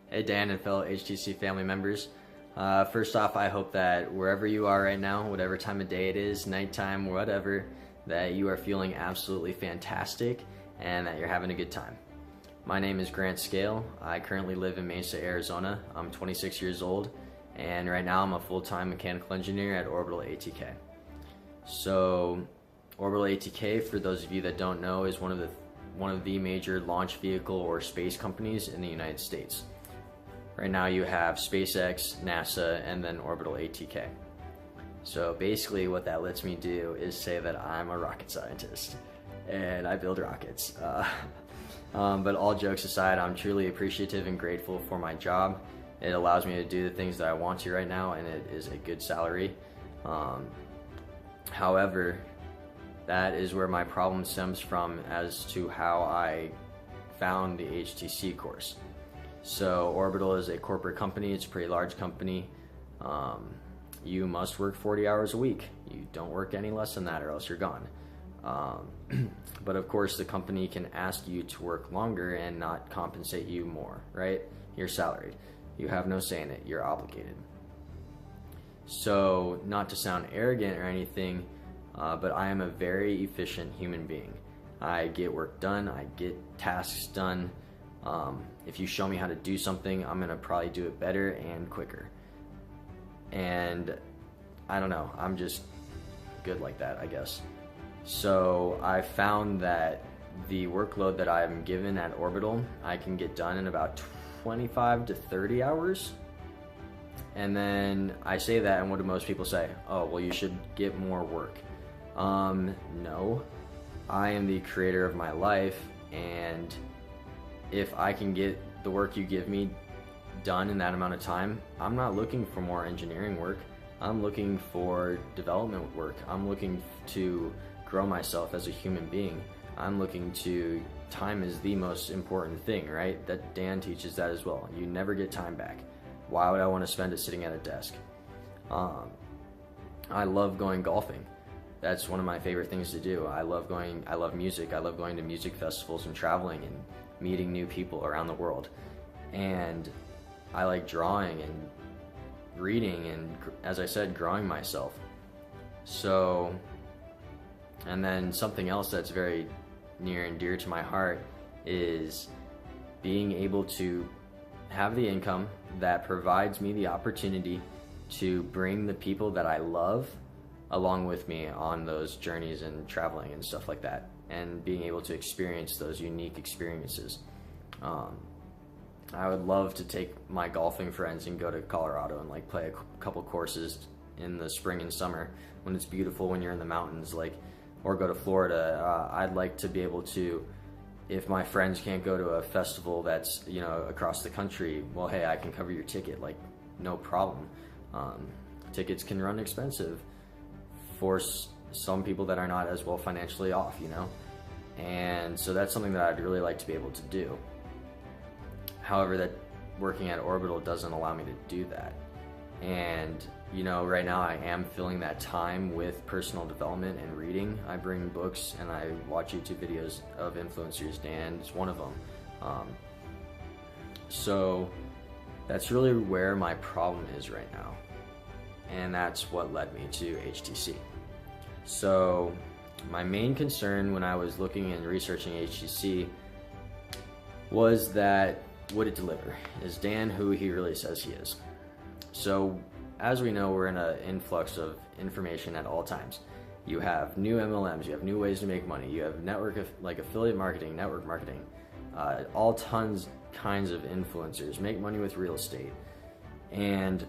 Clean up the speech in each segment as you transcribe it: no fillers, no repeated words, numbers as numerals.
Hey Dan and fellow HTC family members. First off, I hope that wherever you are right now, whatever time of day it is, nighttime, whatever, that you are feeling absolutely fantastic and that you're having a good time. My name is Grant Scale. I currently live in Mesa, Arizona. I'm 26 years old, and right now I'm a full-time mechanical engineer at Orbital a.k.a. So, Orbital a.k.a., for those of you that don't know, is one of the major launch vehicle or space companies in the United States. Right now you have SpaceX, NASA, and then Orbital a.k.a. So basically what that lets me do is say that I'm a rocket scientist and I build rockets. But all jokes aside, I'm truly appreciative and grateful for my job. It allows me to do the things that I want to right now, and it is a good salary. However, that is where my problem stems from as to how I found the HTC course. So Orbital is a corporate company. It's a pretty large company. You must work 40 hours a week. You don't work any less than that or else you're gone. But of course the company can ask you to work longer and not compensate you more, right? You're salaried. You have no say in it. You're obligated. So not to sound arrogant or anything, but I am a very efficient human being. I get work done. I get tasks done. If you show me how to do something, I'm gonna probably do it better and quicker. And I don't know, I'm just good like that, I guess. So I found that the workload that I'm given at Orbital, I can get done in about 25 to 30 hours. And then I say that, and what do most people say? Oh, well, you should get more work. No, I am the creator of my life, and if I can get the work you give me done in that amount of time, I'm not looking for more engineering work. I'm looking for development work. I'm looking to grow myself as a human being. I'm looking to, time is the most important thing, right? That Dan teaches that as well. You never get time back. Why would I want to spend it sitting at a desk? I love going golfing. That's one of my favorite things to do. I love music. I love going to music festivals and traveling and meeting new people around the world. And I like drawing and reading and, as I said, growing myself. So, and then something else that's very near and dear to my heart is being able to have the income that provides me the opportunity to bring the people that I love along with me on those journeys and traveling and stuff like that, and being able to experience those unique experiences. I would love to take my golfing friends and go to Colorado and like play a couple courses in the spring and summer when it's beautiful, when you're in the mountains, like, or go to Florida. I'd like to be able to, if my friends can't go to a festival that's, you know, across the country, well, hey, I can cover your ticket, like, no problem. Tickets can run expensive for some people that are not as well financially off, you know? And so that's something that I'd really like to be able to do. However, that working at Orbital doesn't allow me to do that. And, you know, right now I am filling that time with personal development and reading. I bring books and I watch YouTube videos of influencers. Dan is one of them. So that's really where my problem is right now. And that's what led me to HTC. So my main concern when I was looking and researching HTC was that, would it deliver? Is Dan who he really says he is? So as we know, we're in an influx of information at all times. You have new MLMs, you have new ways to make money, you have like affiliate marketing, network marketing, all kinds of influencers make money with real estate. And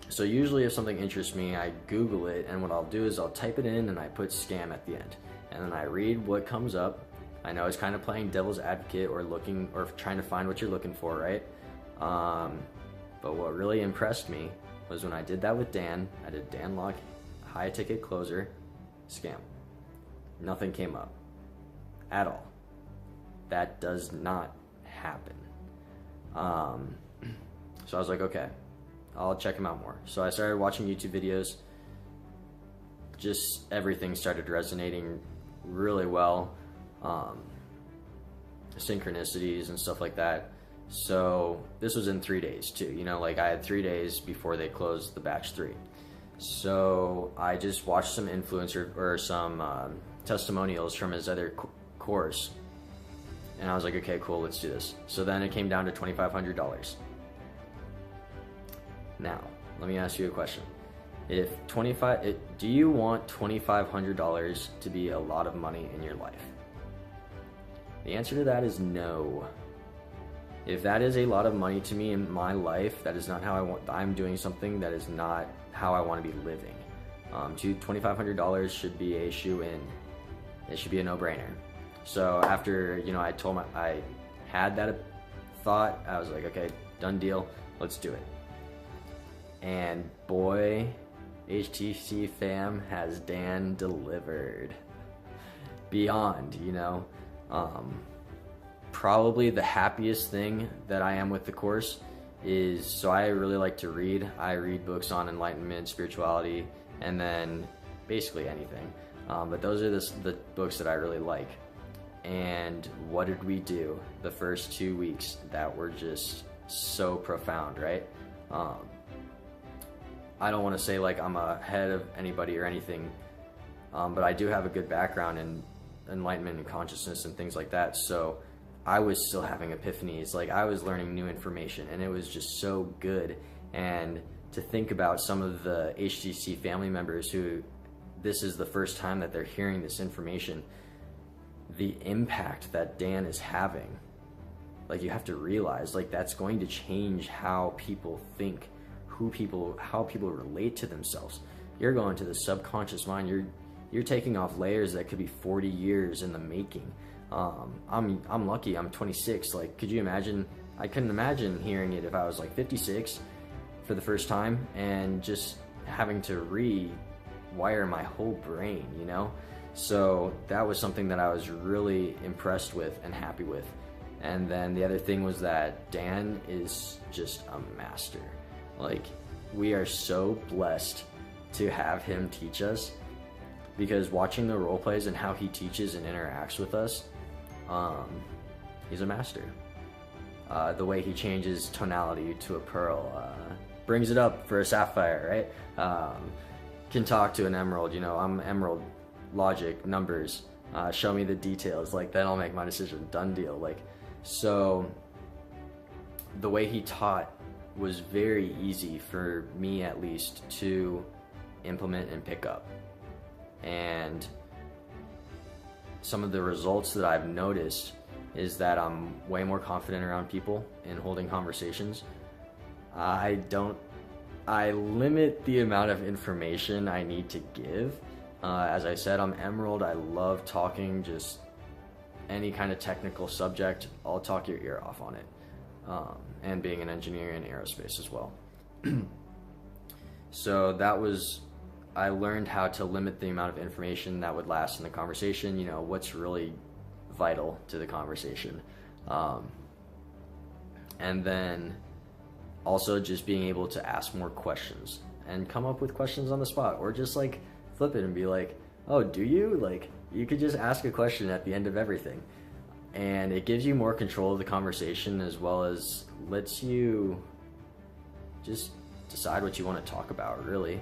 so usually if something interests me, I Google it, and what I'll do is I'll type it in and I put scam at the end. And then I read what comes up. I know it's kind of playing devil's advocate or trying to find what you're looking for, right? But what really impressed me was when I did that with Dan. I did Dan Locke, high ticket closer, scam. Nothing came up at all. That does not happen. So I was like, okay, I'll check him out more. So I started watching YouTube videos. Just everything started resonating really well. Synchronicities and stuff like that. So this was in 3 days too, you know, like I had 3 days before they closed the batch 3. So I just watched some influencer or some testimonials from his other course, and I was like, okay, cool, let's do this. So then it came down to $2,500. Now, let me ask you a question. Do you want $2,500 to be a lot of money in your life? The answer to that is no. If that is a lot of money to me in my life, that is not how I want. I'm doing something that is not how I want to be living. $2,500 should be a shoe-in. It should be a no-brainer. So after, you know, I had that thought, I was like, okay, done deal, let's do it. And boy, HTC fam, has Dan delivered. Beyond, you know. Probably the happiest thing that I am with the course is, so I really like to read. I read books on enlightenment, spirituality, and then basically anything. But those are the books that I really like. And what did we do the first 2 weeks that were just so profound, right? I don't want to say like I'm ahead of anybody or anything, but I do have a good background in enlightenment and consciousness and things like that. So I was still having epiphanies, like I was learning new information, and it was just so good. And to think about some of the HTC family members who this is the first time that they're hearing this information, the impact that Dan is having, like you have to realize, like that's going to change how people think, how people relate to themselves. You're going to the subconscious mind. You're taking off layers that could be 40 years in the making. I'm lucky. I'm 26. Like, could you imagine? I couldn't imagine hearing it if I was like 56 for the first time and just having to rewire my whole brain, you know? So that was something that I was really impressed with and happy with. And then the other thing was that Dan is just a master. Like, we are so blessed to have him teach us, because watching the role plays and how he teaches and interacts with us, he's a master. The way he changes tonality to a pearl, brings it up for a sapphire, right? Can talk to an emerald, you know, I'm emerald, logic, numbers, show me the details, like then I'll make my decision, done deal. Like, so the way he taught was very easy for me, at least, to implement and pick up. And some of the results that I've noticed is that I'm way more confident around people in holding conversations. I limit the amount of information I need to give. As I said, I'm Emerald. I love talking, just any kind of technical subject. I'll talk your ear off on it. And being an engineer in aerospace as well. So I learned how to limit the amount of information that would last in the conversation, you know, what's really vital to the conversation. And then also just being able to ask more questions and come up with questions on the spot, or just like flip it and be like, oh, do you? Like, you could just ask a question at the end of everything. And it gives you more control of the conversation, as well as lets you just decide what you want to talk about, really.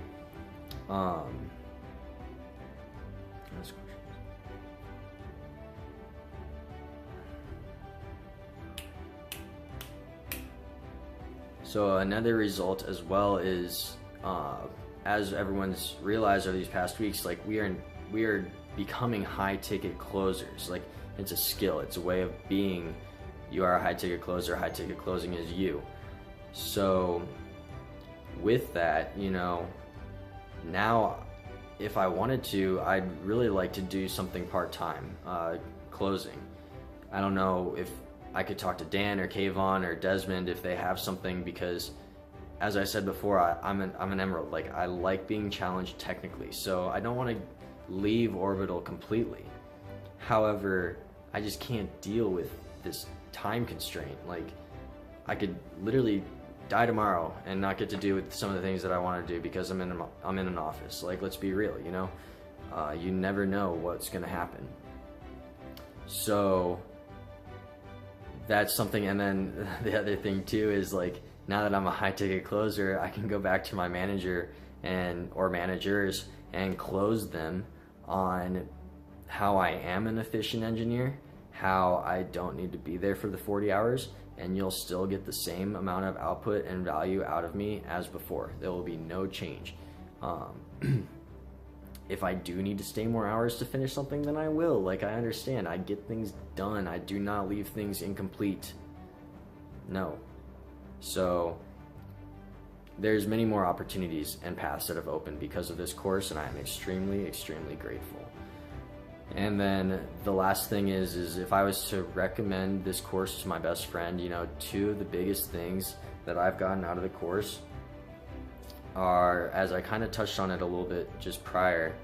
So another result as well is, as everyone's realized over these past weeks, like we are becoming high ticket closers. Like, it's a skill, it's a way of being. You are a high ticket closer, high ticket closing is you. So with that, you know, now if I wanted to, I'd really like to do something part-time, closing. I don't know if I could talk to Dan or Kayvon or Desmond if they have something, because as I said before, I'm an Emerald. Like, I like being challenged technically, so I don't want to leave Orbital completely. However, I just can't deal with this time constraint. Like, I could literally die tomorrow and not get to do with some of the things that I want to do because I'm in an office. Like, let's be real, you know? You never know what's going to happen. So that's something. And then the other thing too is like, now that I'm a high ticket closer, I can go back to my manager or managers and close them on how I am an efficient engineer, how I don't need to be there for the 40 hours, and you'll still get the same amount of output and value out of me as before. There will be no change. If I do need to stay more hours to finish something, then I will. Like, I understand. I get things done. I do not leave things incomplete. No. So there's many more opportunities and paths that have opened because of this course, and I am extremely, extremely grateful. And then the last thing is if I was to recommend this course to my best friend, you know, two of the biggest things that I've gotten out of the course are, as I kind of touched on it a little bit just prior,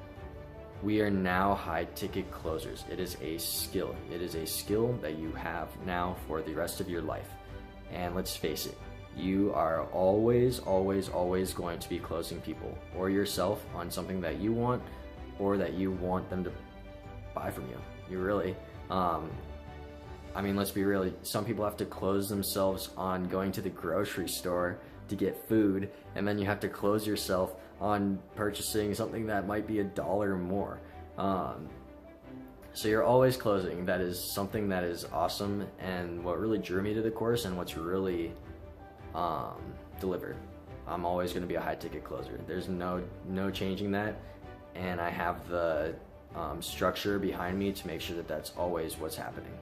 we are now high ticket closers. It is a skill. It is a skill that you have now for the rest of your life. And let's face it, you are always, always, always going to be closing people or yourself on something that you want or that you want them to buy from you. You really, I mean, let's be real. Some people have to close themselves on going to the grocery store to get food, and then you have to close yourself on purchasing something that might be $1 more. So you're always closing. That is something that is awesome, and what really drew me to the course and what's really delivered. I'm always going to be a high ticket closer. There's no changing that, and I have the structure behind me to make sure that that's always what's happening.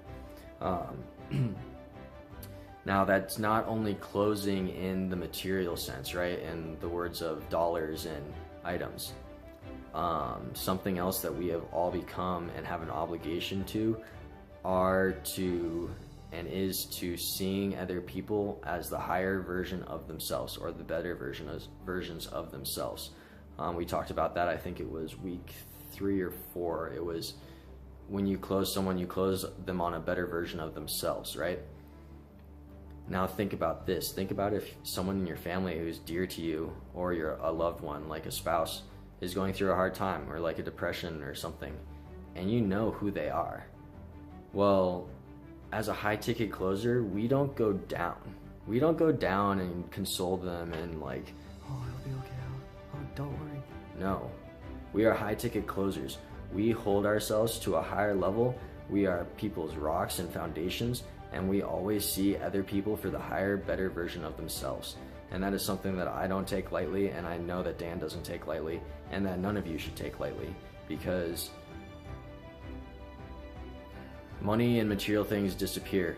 Now, that's not only closing in the material sense, right? In the words of dollars and items. Something else that we have all become and have an obligation to is to seeing other people as the higher version of themselves or the better versions of themselves. We talked about that, I think it was week 3 or 4. It was when you close someone, you close them on a better version of themselves, right? Now think about this. Think about if someone in your family who's dear to you, or a loved one, like a spouse, is going through a hard time or like a depression or something, and you know who they are. Well, as a high ticket closer, we don't go down. We don't go down and console them and like, oh, it'll be okay. Oh, don't worry. No, we are high ticket closers. We hold ourselves to a higher level. We are people's rocks and foundations, and we always see other people for the higher, better version of themselves. And that is something that I don't take lightly, and I know that Dan doesn't take lightly, and that none of you should take lightly, because money and material things disappear.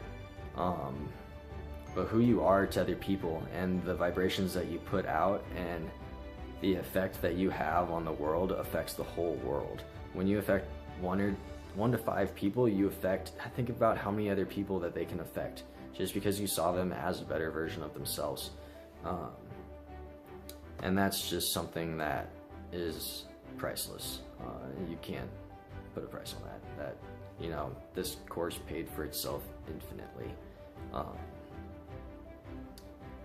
But who you are to other people and the vibrations that you put out and the effect that you have on the world affects the whole world. When you affect 1 to 5 people, you affect, think about how many other people that they can affect just because you saw them as a better version of themselves. And that's just something that is priceless. You can't put a price on that. You know, this course paid for itself infinitely.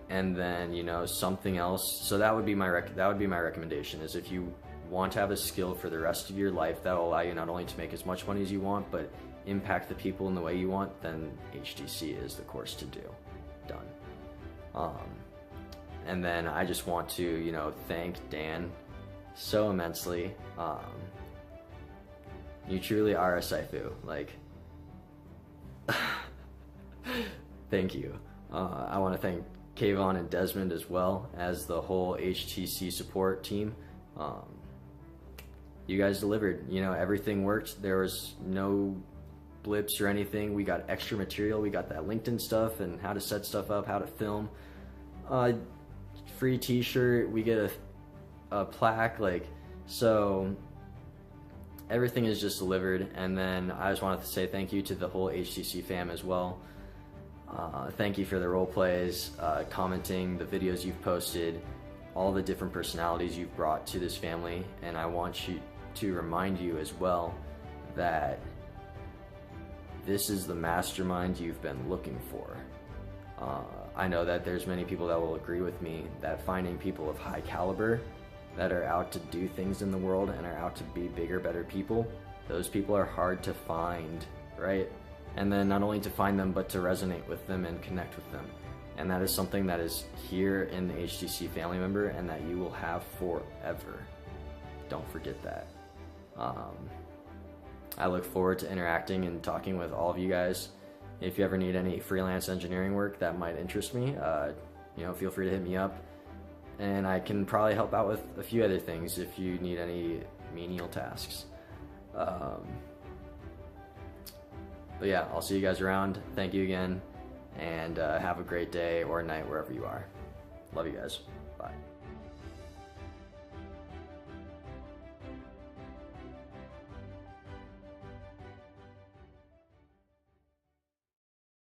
And then, you know, something else. So that would be my recommendation, is if you want to have a skill for the rest of your life that will allow you not only to make as much money as you want, but impact the people in the way you want, then HTC is the course to do. Done. And then I just want to, you know, thank Dan so immensely. You truly are a Saifu. Like, thank you. I want to thank Kayvon and Desmond as well as the whole HTC support team. You guys delivered. You know, everything worked. There was no blips or anything. We got extra material. We got that LinkedIn stuff and how to set stuff up, how to film. Free t-shirt. We get a plaque. Like, so everything is just delivered. And then I just wanted to say thank you to the whole HTC fam as well. Thank you for the role plays, commenting, the videos you've posted, all the different personalities you've brought to this family. And I want you to remind you as well that this is the mastermind you've been looking for. I know that there's many people that will agree with me that finding people of high caliber that are out to do things in the world and are out to be bigger, better people, those people are hard to find, right? And then not only to find them, but to resonate with them and connect with them. And that is something that is here in the HTC family member and that you will have forever. Don't forget that. I look forward to interacting and talking with all of you guys. If you ever need any freelance engineering work that might interest me, feel free to hit me up. And I can probably help out with a few other things if you need any menial tasks. But yeah, I'll see you guys around. Thank you again, and have a great day or night wherever you are. Love you guys. Bye.